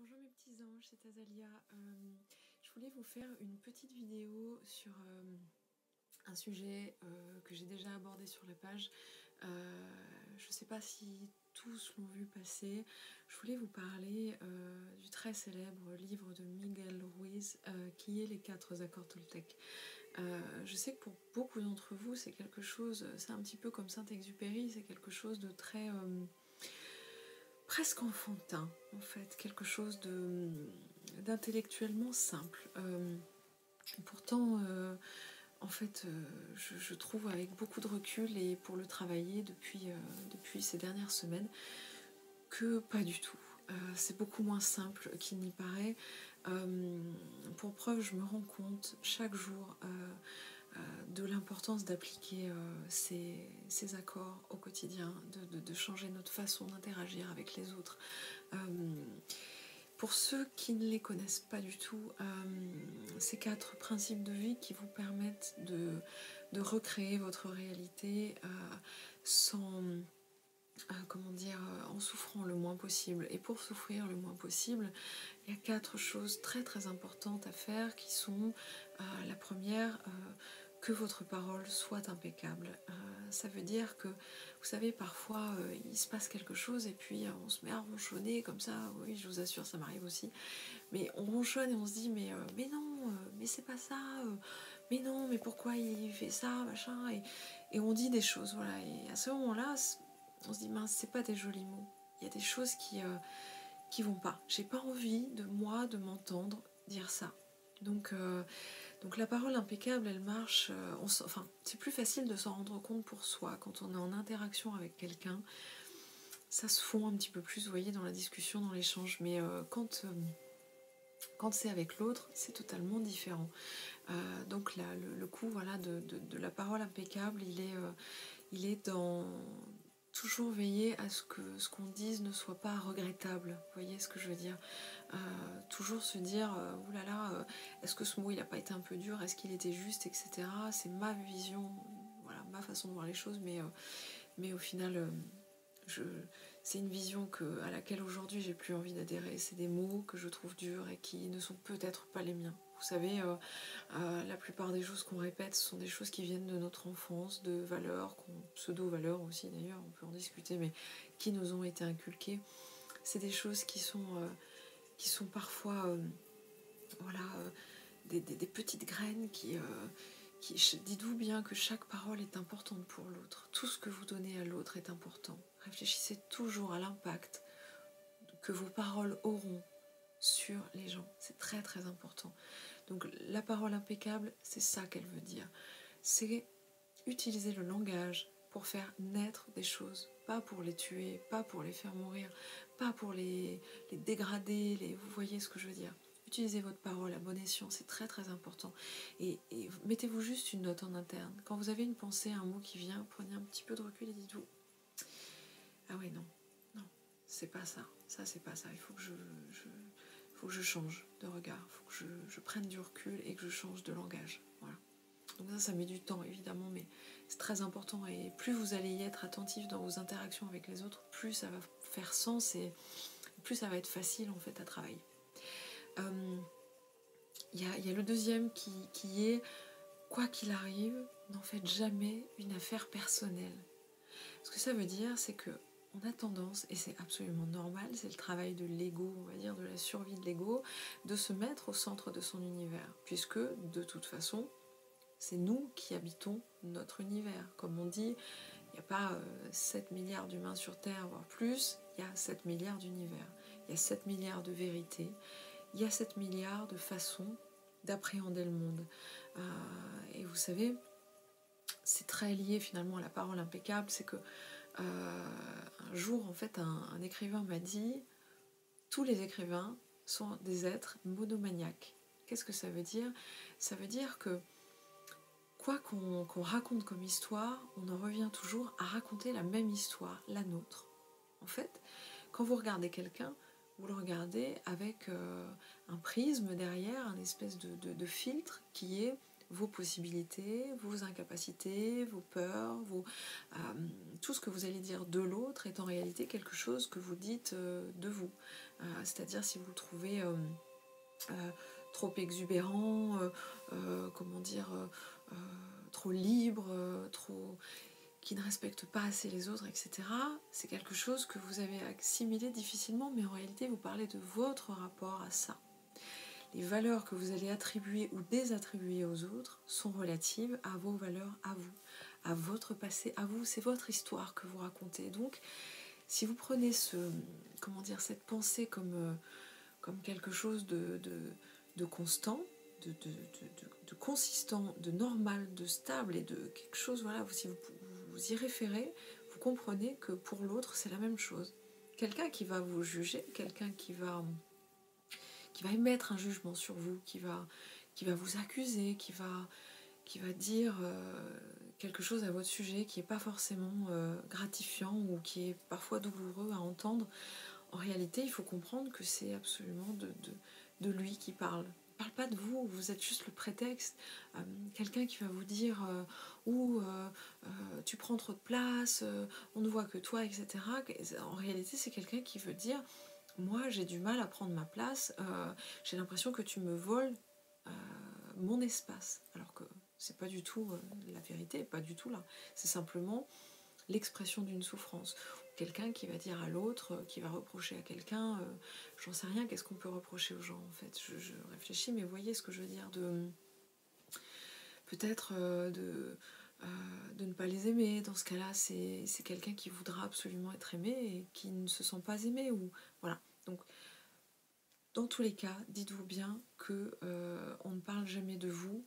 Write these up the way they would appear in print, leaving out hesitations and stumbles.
Bonjour mes petits anges, c'est Azalia. Je voulais vous faire une petite vidéo sur un sujet que j'ai déjà abordé sur la page. Je ne sais pas si tous l'ont vu passer. Je voulais vous parler du très célèbre livre de Miguel Ruiz qui est Les 4 accords Toltec. Je sais que pour beaucoup d'entre vous c'est quelque chose, c'est un petit peu comme Saint-Exupéry, c'est quelque chose de très... presque enfantin en fait, quelque chose d'intellectuellement simple. Pourtant, en fait, je trouve avec beaucoup de recul et pour le travailler depuis ces dernières semaines, que pas du tout. C'est beaucoup moins simple qu'il n'y paraît. Pour preuve, je me rends compte chaque jour de l'importance d'appliquer ces accords au quotidien, de changer notre façon d'interagir avec les autres. Pour ceux qui ne les connaissent pas du tout, ces 4 principes de vie qui vous permettent de recréer votre réalité sans... comment dire, en souffrant le moins possible. Et pour souffrir le moins possible, il y a 4 choses très très importantes à faire qui sont la première, que votre parole soit impeccable. Ça veut dire que, vous savez, parfois il se passe quelque chose et puis on se met à ronchonner comme ça, oui je vous assure ça m'arrive aussi, mais on ronchonne et on se dit mais non, mais c'est pas ça, mais non, mais pourquoi il fait ça, machin, et on dit des choses, voilà, et à ce moment-là, on se dit mince, c'est pas des jolis mots, il y a des choses qui vont pas. J'ai pas envie de m'entendre dire ça. Donc la parole impeccable, elle marche. Enfin, c'est plus facile de s'en rendre compte pour soi quand on est en interaction avec quelqu'un. Ça se fond un petit peu plus, vous voyez, dans la discussion, dans l'échange. Mais quand c'est avec l'autre, c'est totalement différent. Donc là, le coup, voilà, de la parole impeccable, il est dans toujours veiller à ce qu'on dise ne soit pas regrettable. Vous voyez ce que je veux dire? Toujours se dire, oulala, est-ce que ce mot il n'a pas été un peu dur? Est-ce qu'il était juste, etc. C'est ma vision, voilà, ma façon de voir les choses, mais au final, c'est une vision à laquelle aujourd'hui j'ai plus envie d'adhérer. C'est des mots que je trouve durs et qui ne sont peut-être pas les miens. Vous savez, la plupart des choses qu'on répète, ce sont des choses qui viennent de notre enfance, de valeurs, pseudo-valeurs aussi d'ailleurs, on peut en discuter, mais qui nous ont été inculquées. C'est des choses qui sont parfois voilà, des petites graines qui dites-vous bien que chaque parole est importante pour l'autre. Tout ce que vous donnez à l'autre est important. Réfléchissez toujours à l'impact que vos paroles auront sur les gens. C'est très très important. Donc la parole impeccable, c'est ça qu'elle veut dire. C'est utiliser le langage pour faire naître des choses, pas pour les tuer, pas pour les faire mourir, pas pour les dégrader, vous voyez ce que je veux dire. Utilisez votre parole à bon escient, c'est très très important. Et mettez-vous juste une note en interne. Quand vous avez une pensée, un mot qui vient, prenez un petit peu de recul et dites-vous, ah ouais, non, c'est pas ça, ça c'est pas ça, il faut que je change de regard, il faut que je prenne du recul et que je change de langage. Voilà. Donc ça met du temps évidemment, mais c'est très important, et plus vous allez y être attentif dans vos interactions avec les autres, plus ça va faire sens et plus ça va être facile en fait à travailler. Il y a le deuxième qui est, quoi qu'il arrive, n'en faites jamais une affaire personnelle. Ce que ça veut dire, c'est que on a tendance, et c'est absolument normal, c'est le travail de l'ego, on va dire, de la survie de l'ego, de se mettre au centre de son univers, puisque de toute façon, c'est nous qui habitons notre univers. Comme on dit, il n'y a pas 7 milliards d'humains sur Terre, voire plus, il y a 7 milliards d'univers. Il y a 7 milliards de vérités, il y a 7 milliards de façons d'appréhender le monde. Et vous savez, c'est très lié finalement à la parole impeccable, c'est que un jour, en fait, un écrivain m'a dit, tous les écrivains sont des êtres monomaniaques. Qu'est-ce que ça veut dire? Ça veut dire que quoi qu'on raconte comme histoire, on en revient toujours à raconter la même histoire, la nôtre. En fait, quand vous regardez quelqu'un, vous le regardez avec un prisme derrière, un espèce de filtre qui est vos possibilités, vos incapacités, vos peurs, tout ce que vous allez dire de l'autre est en réalité quelque chose que vous dites de vous. C'est-à-dire si vous le trouvez trop exubérant, trop libre, qui ne respecte pas assez les autres, etc. C'est quelque chose que vous avez assimilé difficilement, mais en réalité vous parlez de votre rapport à ça. Les valeurs que vous allez attribuer ou désattribuer aux autres sont relatives à vos valeurs, à vous, à votre passé, à vous. C'est votre histoire que vous racontez. Donc, si vous prenez cette pensée comme quelque chose de constant, de consistant, de normal, de stable et de quelque chose, voilà, si vous y référez, vous comprenez que pour l'autre, c'est la même chose. Quelqu'un qui va vous juger, quelqu'un qui va émettre un jugement sur vous, qui va vous accuser, qui va dire quelque chose à votre sujet qui n'est pas forcément gratifiant ou qui est parfois douloureux à entendre, en réalité, il faut comprendre que c'est absolument de lui qui parle. Il ne parle pas de vous, vous êtes juste le prétexte. Quelqu'un qui va vous dire tu prends trop de place, on ne voit que toi, etc. En réalité, c'est quelqu'un qui veut dire moi, j'ai du mal à prendre ma place, j'ai l'impression que tu me voles mon espace. Alors que c'est pas du tout la vérité, pas du tout là. C'est simplement l'expression d'une souffrance. Quelqu'un qui va dire à l'autre, qui va reprocher à quelqu'un, j'en sais rien, qu'est-ce qu'on peut reprocher aux gens en fait, je réfléchis, mais vous voyez ce que je veux dire, peut-être de ne pas les aimer. Dans ce cas-là, c'est quelqu'un qui voudra absolument être aimé et qui ne se sent pas aimé, ou voilà. Donc dans tous les cas, dites-vous bien que on ne parle jamais de vous.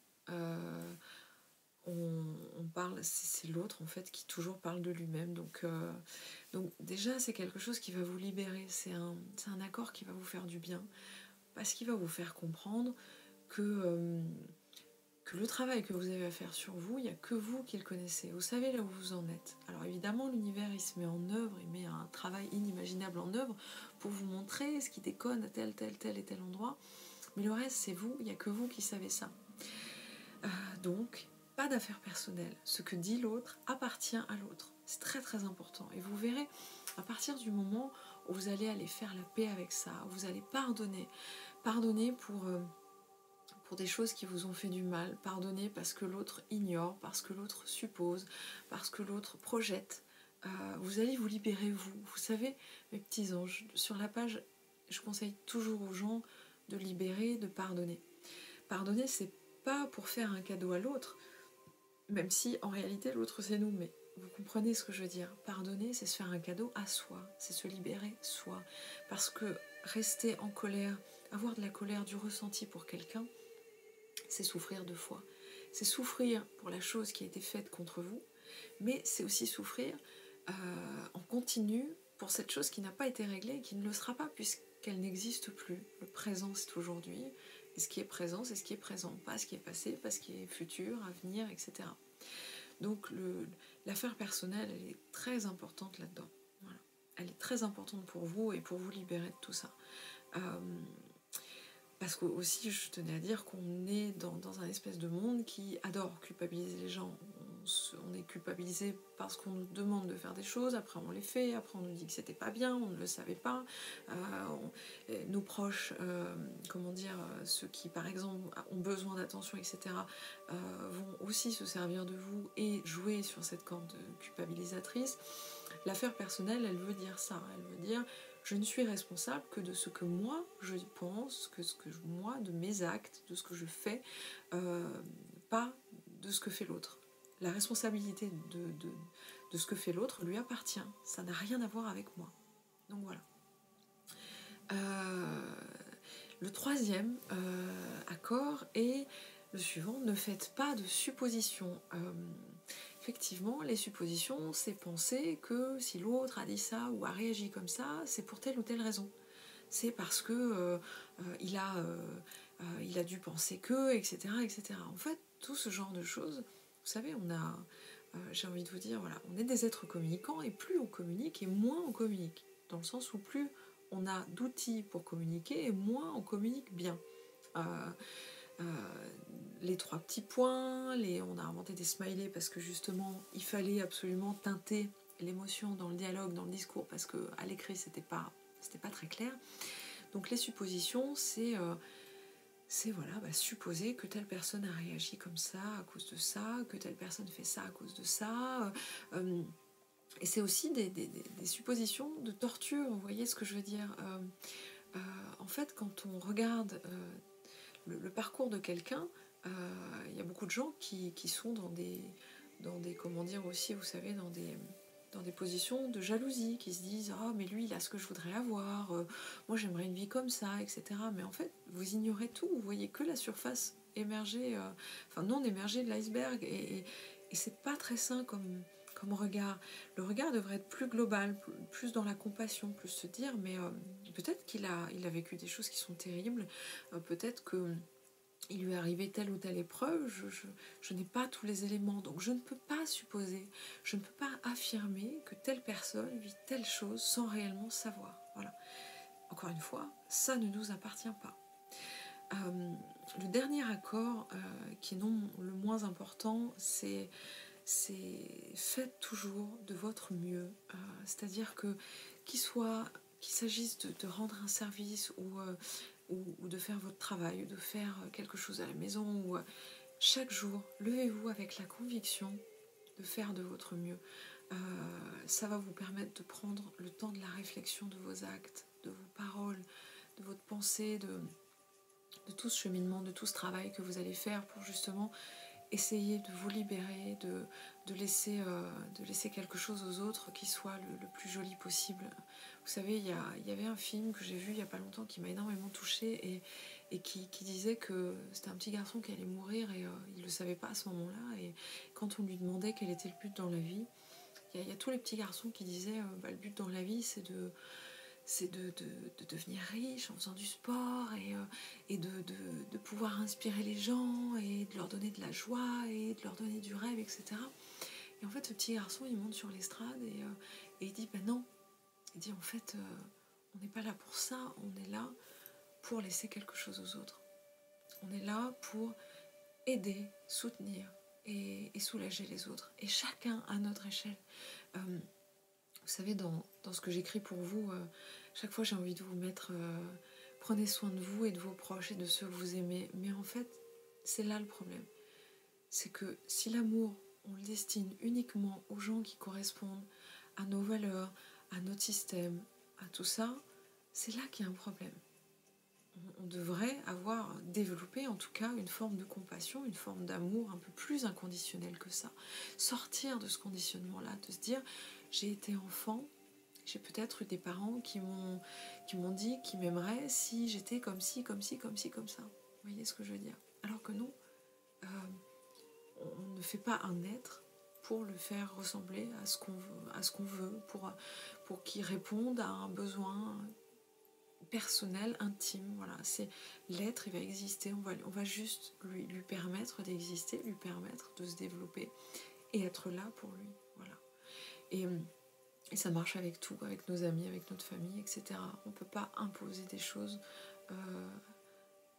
On parle, c'est l'autre en fait qui toujours parle de lui-même, donc déjà c'est quelque chose qui va vous libérer, c'est un accord qui va vous faire du bien, parce qu'il va vous faire comprendre que le travail que vous avez à faire sur vous, il n'y a que vous qui le connaissez, vous savez là où vous en êtes. Alors évidemment l'univers il se met en œuvre, il met un travail inimaginable en œuvre pour vous montrer ce qui déconne à tel et tel endroit, mais le reste c'est vous, il n'y a que vous qui savez ça. Donc pas d'affaires personnelles. Ce que dit l'autre appartient à l'autre. C'est très très important. Et vous verrez, à partir du moment où vous allez aller faire la paix avec ça, vous allez pardonner. Pardonner pour des choses qui vous ont fait du mal. Pardonner parce que l'autre ignore, parce que l'autre suppose, parce que l'autre projette. Vous allez vous libérer vous. Vous savez, mes petits anges, sur la page, je conseille toujours aux gens de libérer, de pardonner. Pardonner, c'est pas pour faire un cadeau à l'autre, même si en réalité l'autre c'est nous, mais vous comprenez ce que je veux dire. Pardonner, c'est se faire un cadeau à soi, c'est se libérer soi. Parce que rester en colère, avoir de la colère, du ressenti pour quelqu'un, c'est souffrir deux fois. C'est souffrir pour la chose qui a été faite contre vous, mais c'est aussi souffrir en continu pour cette chose qui n'a pas été réglée et qui ne le sera pas puisqu'elle n'existe plus. Le présent c'est aujourd'hui, et ce qui est présent c'est ce qui est présent, pas ce qui est passé, pas ce qui est futur, à venir, etc. Donc l'affaire personnelle elle est très importante là-dedans. Voilà. Elle est très importante pour vous et pour vous libérer de tout ça. Parce que aussi je tenais à dire qu'on est dans un espèce de monde qui adore culpabiliser les gens. On est culpabilisé parce qu'on nous demande de faire des choses, après on les fait, après on nous dit que c'était pas bien, on ne le savait pas. Nos proches, ceux qui par exemple ont besoin d'attention, etc., vont aussi se servir de vous et jouer sur cette corde culpabilisatrice. L'affaire personnelle, elle veut dire ça, elle veut dire je ne suis responsable que de ce que moi je pense, moi, de mes actes, de ce que je fais, pas de ce que fait l'autre. La responsabilité de ce que fait l'autre lui appartient, ça n'a rien à voir avec moi. Donc voilà. Le troisième accord est le suivant, ne faites pas de suppositions. Effectivement, les suppositions, c'est penser que si l'autre a dit ça ou a réagi comme ça, c'est pour telle ou telle raison. C'est parce que il a dû penser que, etc., etc. En fait, tout ce genre de choses, vous savez, j'ai envie de vous dire, voilà, on est des êtres communicants et plus on communique et moins on communique. Dans le sens où plus on a d'outils pour communiquer et moins on communique bien. les 3 petits points, on a inventé des smileys parce que justement il fallait absolument teinter l'émotion dans le dialogue, dans le discours, parce qu'à l'écrit c'était pas très clair. Donc les suppositions, c'est voilà, supposer que telle personne a réagi comme ça à cause de ça, que telle personne fait ça à cause de ça. Et c'est aussi des suppositions de torture, vous voyez ce que je veux dire. En fait, quand on regarde le parcours de quelqu'un, il y a beaucoup de gens qui sont dans des comment dire aussi, vous savez, dans des positions de jalousie, qui se disent « Ah, mais lui, il a ce que je voudrais avoir, moi j'aimerais une vie comme ça, etc. » Mais en fait, vous ignorez tout, vous voyez que la surface émergée, non émergée de l'iceberg, et c'est pas très sain comme regard. Le regard devrait être plus global, plus dans la compassion, plus se dire « Mais peut-être qu'il a vécu des choses qui sont terribles, peut-être que... » il lui est arrivé telle ou telle épreuve, je n'ai pas tous les éléments, donc je ne peux pas supposer, je ne peux pas affirmer que telle personne vit telle chose sans réellement savoir. Voilà. Encore une fois, ça ne nous appartient pas. Le dernier accord, qui est non le moins important, c'est faites toujours de votre mieux. C'est-à-dire que qu'il s'agisse de rendre un service ou de faire votre travail, ou de faire quelque chose à la maison, ou chaque jour, levez-vous avec la conviction de faire de votre mieux. Ça va vous permettre de prendre le temps de la réflexion de vos actes, de vos paroles, de votre pensée, de tout ce cheminement, de tout ce travail que vous allez faire pour justement essayer de vous libérer, de laisser quelque chose aux autres qui soit le plus joli possible. Vous savez, il y avait un film que j'ai vu il n'y a pas longtemps qui m'a énormément touchée et qui disait que c'était un petit garçon qui allait mourir et il ne le savait pas à ce moment-là. Et quand on lui demandait quel était le but dans la vie, il y a tous les petits garçons qui disaient le but dans la vie, c'est de devenir riche en faisant du sport et de pouvoir inspirer les gens et de leur donner de la joie et de leur donner du rêve, etc. Et en fait, ce petit garçon, il monte sur l'estrade et il dit « Ben non ». Il dit « En fait, on n'est pas là pour ça, on est là pour laisser quelque chose aux autres. On est là pour aider, soutenir et soulager les autres. Et chacun à notre échelle. » Vous savez, dans ce que j'écris pour vous, chaque fois j'ai envie de vous mettre prenez soin de vous et de vos proches et de ceux que vous aimez. Mais en fait, c'est là le problème. C'est que si l'amour, on le destine uniquement aux gens qui correspondent à nos valeurs, à notre système, à tout ça, c'est là qu'il y a un problème. On devrait avoir développé en tout cas une forme de compassion, une forme d'amour un peu plus inconditionnel que ça. Sortir de ce conditionnement-là, de se dire j'ai été enfant, j'ai peut-être eu des parents qui m'ont dit qu'ils m'aimeraient si j'étais comme ci, comme ci, comme ci, comme ça. Vous voyez ce que je veux dire? Alors que non, on ne fait pas un être pour le faire ressembler à ce qu'on veut, pour qu'il réponde à un besoin personnel, intime. Voilà, c'est l'être, il va exister, on va juste lui permettre d'exister, lui permettre de se développer et être là pour lui. Voilà. Et ça marche avec tout, avec nos amis, avec notre famille, etc. On ne peut pas imposer des choses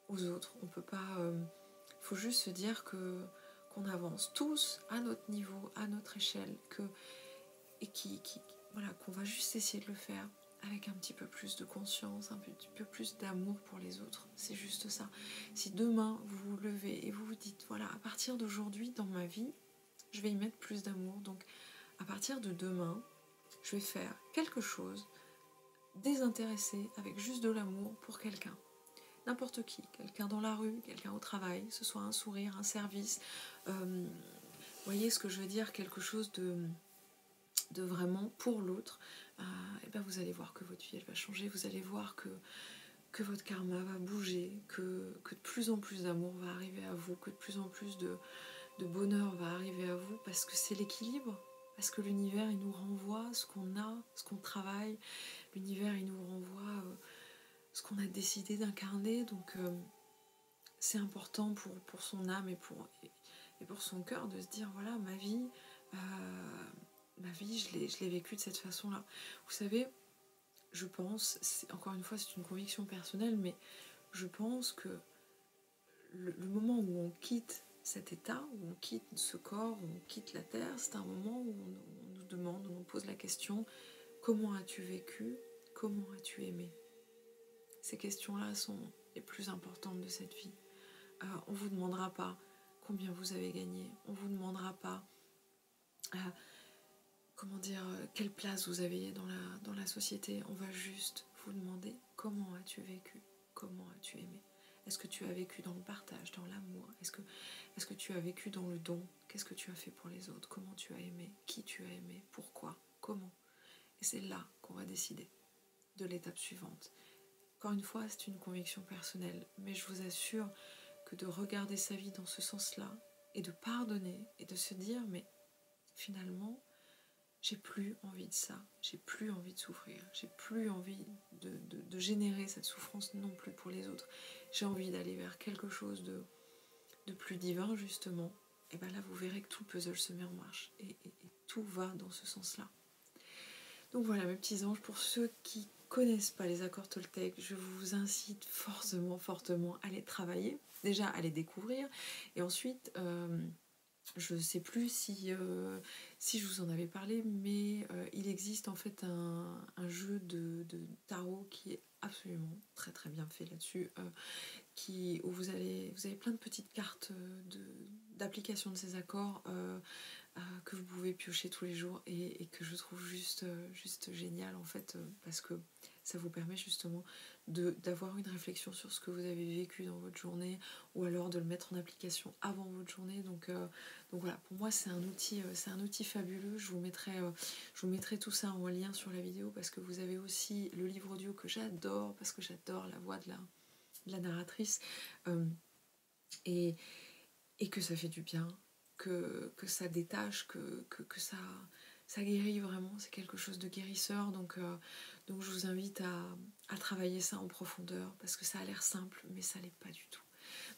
aux autres. On peut pas. Il faut juste se dire qu'on avance tous à notre niveau, à notre échelle, et qu'on va juste essayer de le faire avec un petit peu plus de conscience, un petit peu plus d'amour pour les autres. C'est juste ça. Si demain vous vous levez et vous vous dites voilà, à partir d'aujourd'hui dans ma vie, je vais y mettre plus d'amour. Donc à partir de demain, je vais faire quelque chose désintéressé avec juste de l'amour pour quelqu'un. N'importe qui, quelqu'un dans la rue, quelqu'un au travail, que ce soit un sourire, un service. Voyez ce que je veux dire, quelque chose de vraiment pour l'autre. Et ben vous allez voir que votre vie elle va changer, vous allez voir que votre karma va bouger, que de plus en plus d'amour va arriver à vous, que de plus en plus de bonheur va arriver à vous, parce que c'est l'équilibre. Parce que l'univers, il nous renvoie ce qu'on a, ce qu'on travaille. L'univers, il nous renvoie ce qu'on a décidé d'incarner. Donc, c'est important pour son âme et pour son cœur de se dire, voilà, ma vie, je l'ai vécue de cette façon-là. Vous savez, je pense, encore une fois, c'est une conviction personnelle, mais je pense que le moment où on quitte cet état, où on quitte ce corps, où on quitte la terre, c'est un moment où on nous demande, où on pose la question, comment as-tu vécu? Comment as-tu aimé? Ces questions-là sont les plus importantes de cette vie. On ne vous demandera pas combien vous avez gagné, on ne vous demandera pas quelle place vous avez dans la société. On va juste vous demander comment as-tu vécu, comment as-tu aimé. Est-ce que tu as vécu dans le partage, dans l'amour? Est-ce que tu as vécu dans le don? Qu'est-ce que tu as fait pour les autres? Comment tu as aimé? Qui tu as aimé? Pourquoi? Comment? Et c'est là qu'on va décider de l'étape suivante. Encore une fois, c'est une conviction personnelle, mais je vous assure que de regarder sa vie dans ce sens-là, et de pardonner, et de se dire, mais finalement, j'ai plus envie de ça, j'ai plus envie de souffrir, j'ai plus envie de générer cette souffrance non plus pour les autres. J'ai envie d'aller vers quelque chose de plus divin, justement. Et bien là, vous verrez que tout le puzzle se met en marche, et tout va dans ce sens-là. Donc voilà, mes petits anges, pour ceux qui connaissent pas les accords Toltec, je vous incite fortement à les travailler, déjà à les découvrir, et ensuite, je ne sais plus si je vous en avais parlé, mais il existe en fait un jeu de tarot qui est absolument très bien fait là-dessus, où vous avez plein de petites cartes d'application de ces accords que vous pouvez piocher tous les jours et que je trouve juste génial en fait, parce que ça vous permet justement d'avoir une réflexion sur ce que vous avez vécu dans votre journée, ou alors de le mettre en application avant votre journée. Donc voilà, pour moi c'est un outil fabuleux. Je vous mettrai tout ça en lien sur la vidéo, parce que vous avez aussi le livre audio que j'adore, parce que j'adore la voix de la narratrice, et que ça fait du bien, que ça détache, que ça guérit vraiment. C'est quelque chose de guérisseur, donc je vous invite à travailler ça en profondeur, parce que ça a l'air simple, mais ça l'est pas du tout.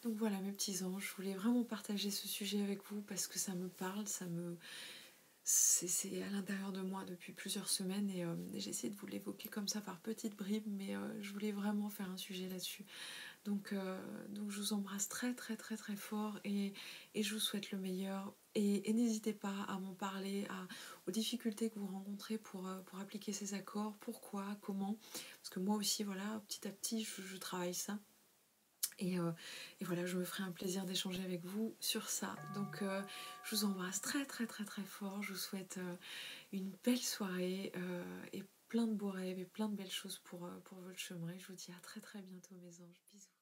Donc voilà mes petits anges, je voulais vraiment partager ce sujet avec vous, parce que ça me parle, c'est à l'intérieur de moi depuis plusieurs semaines, et j'ai essayé de vous l'évoquer comme ça par petites bribes, mais je voulais vraiment faire un sujet là-dessus. Donc je vous embrasse très fort, et je vous souhaite le meilleur, et n'hésitez pas à m'en parler, aux difficultés que vous rencontrez pour appliquer ces accords, pourquoi, comment, parce que moi aussi voilà, petit à petit je travaille ça, et voilà, je me ferai un plaisir d'échanger avec vous sur ça. Donc je vous embrasse très fort, je vous souhaite une belle soirée, et plein de beaux rêves et plein de belles choses pour votre chemin, et je vous dis à très bientôt mes anges, bisous.